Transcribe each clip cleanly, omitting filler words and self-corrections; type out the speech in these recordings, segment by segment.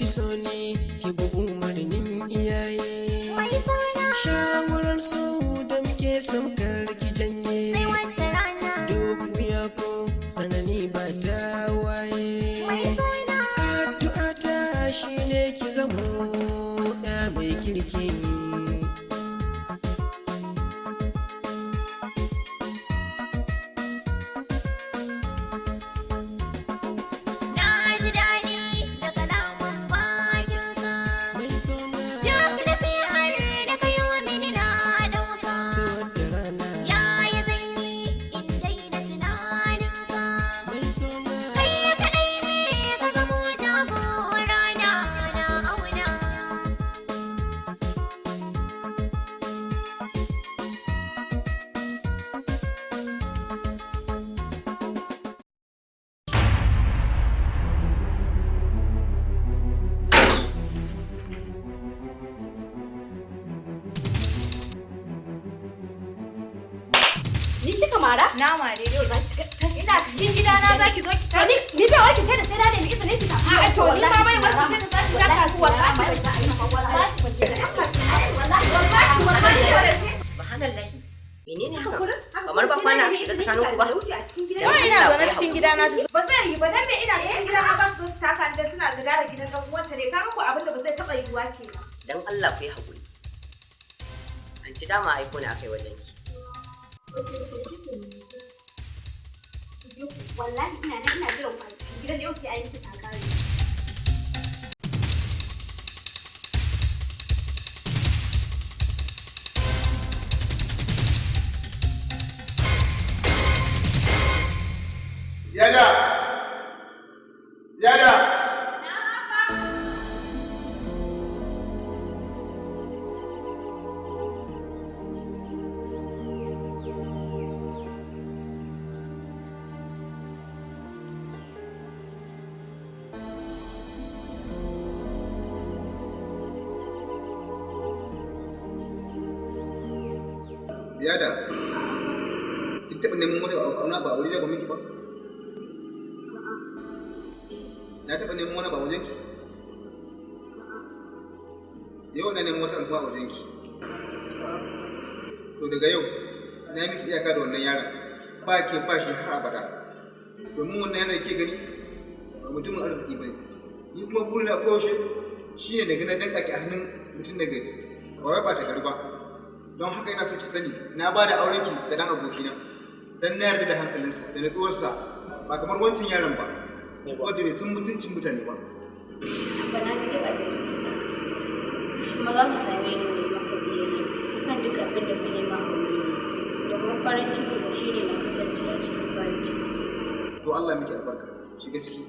ki so ne ki bi umarnin iyaye. Shawarar su da muke son kar ki janye. Duniya ko sanani ba ta waye. Addu'a ta shine ki zamo da mai kirki. Na mare yau za ki ina cikin gidana za ki zo ki ta ni da wake sai da sai da ne ki ne ki ta a to ni ma bai wasu sai da za ki ga kasuwa za ki bai ta ai ma wallahi subhanallahi menene haka kamar ba kwana a shiga tsakanin ku ba wai ina zaune cikin gidana ba zai yi ba dan me ina cikin gidana ba su ta kan da tana da gara gidan dan uwanta ne kaga ko abin da ba zai taba yiwuwa kenan dan Allah ku yi hakuri an ci dama aiko ne akai wajen ki wallahi ina jiran kwanci gidan yau sai ayi ta kare Yada Yada, kin taɓa neman wani auna ba wuri da ba miki ba? Na taɓa neman wani ba wajen ki? Yau na neman wata alfa wajen ki. To daga yau, na yi miki iyaka da wannan yaron, ba ke ba shi har abada. Domin wannan yaron ke gani, ba mutumin arziki ba ne. Ni kuma burina koyaushe shi ne daga na danka ki a hannun mutum da gari, ba wai ba ta gari ba. Don haka ina so ki sani na ba da aurenki da dan abokina dan na yarda da hankalinsa da natsuwarsa ba kamar wancan yaron ba wanda bai san mutuncin mutane ba. Ba na ji ba kuma za mu same ni ne maka biyayya kan duk abin da kake ma da kuma farin ciki da shi ne na kasance a cikin farin ciki. To Allah miki albarka shiga ciki.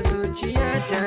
Zuciya ta